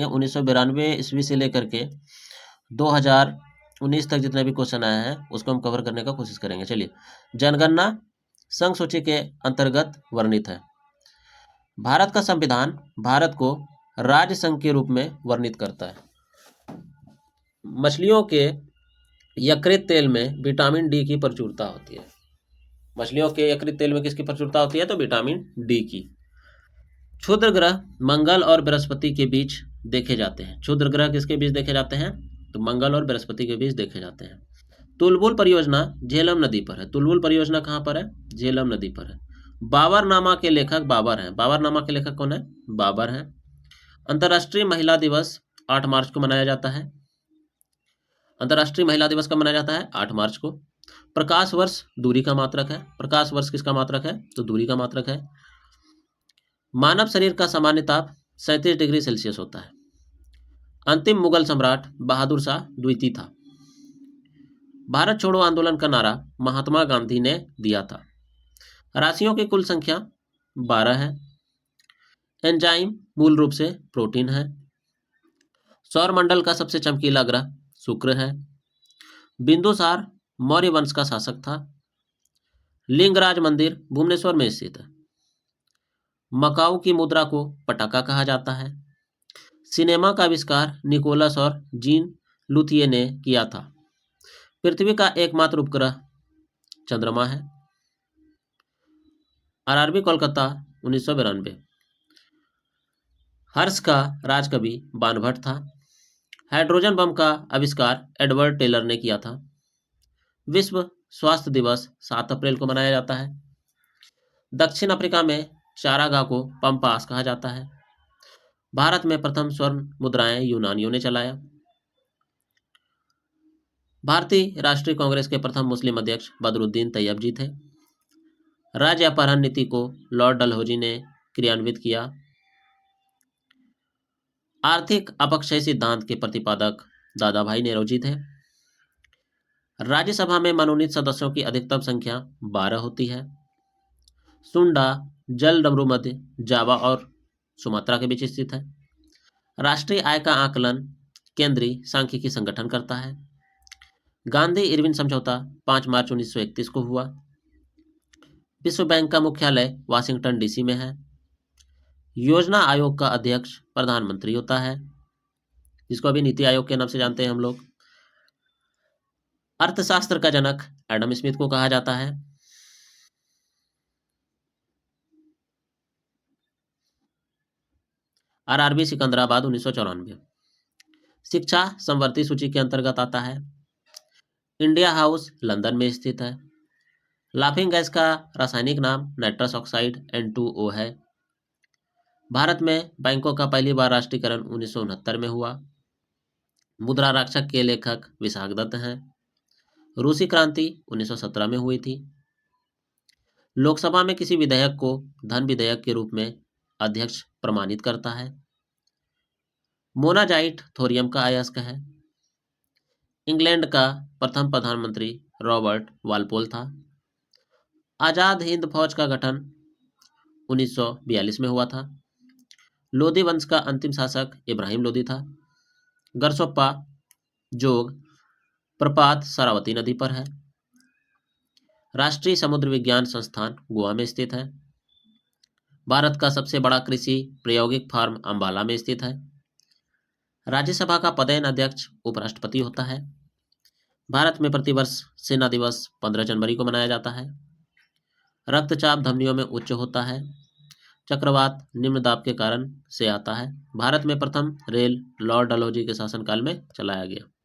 1992 ईस्वी से लेकर के 2019 तक जितने भी क्वेश्चन आए हैं उसको हम कवर करने का कोशिश करेंगे। चलिए, जनगणना संघ सूची के अंतर्गत वर्णित है। भारत का संविधान भारत को राज्य संघ के रूप में वर्णित करता है। मछलियों के यकृत तेल में विटामिन डी की प्रचुरता होती है। मछलियों के यकृत तेल में किसकी प्रचुरता होती है? तो विटामिन डी की। क्षुद्र ग्रह मंगल और बृहस्पति के बीच देखे जाते हैं। क्षुद्र ग्रह किसके बीच देखे जाते हैं? तो मंगल और बृहस्पति के बीच देखे जाते हैं। तुलबुल परियोजना झेलम नदी पर है। तुलबुल परियोजना कहाँ पर है? झेलम नदी पर है। बाबरनामा के लेखक बाबर हैं। बाबरनामा के लेखक कौन है? बाबर हैं। अंतर्राष्ट्रीय महिला दिवस 8 मार्च को मनाया जाता है। अंतर्राष्ट्रीय महिला दिवस कब मनाया जाता है? 8 मार्च को। प्रकाश वर्ष दूरी का मात्रक है। प्रकाश वर्ष किसका मात्रक है? तो दूरी का मात्रक है। मानव शरीर का सामान्य ताप 37 डिग्री सेल्सियस होता है। अंतिम मुगल सम्राट बहादुर शाह द्वितीय था। भारत छोड़ो आंदोलन का नारा महात्मा गांधी ने दिया था। राशियों की कुल संख्या 12 है। एंजाइम मूल रूप से प्रोटीन है। सौर मंडल का सबसे चमकीला ग्रह शुक्र है। बिंदुसार मौर्य वंश का शासक था। लिंगराज मंदिर भुवनेश्वर में स्थित है। मकाऊ की मुद्रा को पटाका कहा जाता है। सिनेमा का आविष्कार निकोलस और जीन लुथिये ने किया था। पृथ्वी का एकमात्र उपग्रह चंद्रमा है। आरआरबी कोलकाता 1992। हर्ष का राजकवि बाणभट्ट था। हाइड्रोजन बम का आविष्कार एडवर्ड टेलर ने किया था। विश्व स्वास्थ्य दिवस 7 अप्रैल को मनाया जाता है। दक्षिण अफ्रीका में चारागाह को पंपास कहा जाता है। भारत में प्रथम स्वर्ण मुद्राएं यूनानियों ने चलाया। भारतीय राष्ट्रीय कांग्रेस के प्रथम मुस्लिम अध्यक्ष बदरुद्दीन तैयब जी थे। राज्य अपहरण नीति को लॉर्ड डलहौजी ने क्रियान्वित किया। आर्थिक अपक्षय सिद्धांत के प्रतिपादक दादा भाई नेहरू थे। राज्यसभा में मनोनीत सदस्यों की अधिकतम संख्या 12 होती है। सुंडा जल डमरू मध्य जावा और सुमात्रा के बीच स्थित है। राष्ट्रीय आय का आकलन केंद्रीय सांख्यिकी संगठन करता है। गांधी इरविन समझौता 5 मार्च 1931 को हुआ। विश्व बैंक का मुख्यालय वाशिंगटन डीसी में है। योजना आयोग का अध्यक्ष प्रधानमंत्री होता है, जिसको अभी नीति आयोग के नाम से जानते हैं हम लोग। अर्थशास्त्र का जनक एडम स्मिथ को कहा जाता है। आरआरबी सिकंदराबाद 1994। शिक्षा संवर्ती सूची के अंतर्गत आता है। इंडिया हाउस लंदन में स्थित है। लाफिंग गैस का रासायनिक नाम नाइट्रस ऑक्साइड N2O है। भारत में बैंकों का पहली बार राष्ट्रीयकरण 1969 में हुआ। मुद्रा रक्षक के लेखक विशाख दत्त हैं। रूसी क्रांति 1917 में हुई थी। लोकसभा में किसी विधेयक को धन विधेयक के रूप में अध्यक्ष प्रमाणित करता है। मोनाजाइट थोरियम का अयस्क है। इंग्लैंड का प्रथम प्रधानमंत्री रॉबर्ट वालपोल था। आजाद हिंद फौज का गठन 1942 में हुआ था। लोधी वंश का अंतिम शासक इब्राहिम लोधी था। गरसोप्पा जोग प्रपात शरावती नदी पर है। राष्ट्रीय समुद्र विज्ञान संस्थान गोवा में स्थित है। भारत का सबसे बड़ा कृषि प्रायोगिक फार्म अंबाला में स्थित है। राज्यसभा का पदेन अध्यक्ष उपराष्ट्रपति होता है। भारत में प्रतिवर्ष सेना दिवस 15 जनवरी को मनाया जाता है। रक्तचाप धमनियों में उच्च होता है। चक्रवात निम्न दाब के कारण से आता है। भारत में प्रथम रेल लॉर्ड डलहौजी के शासनकाल में चलाया गया।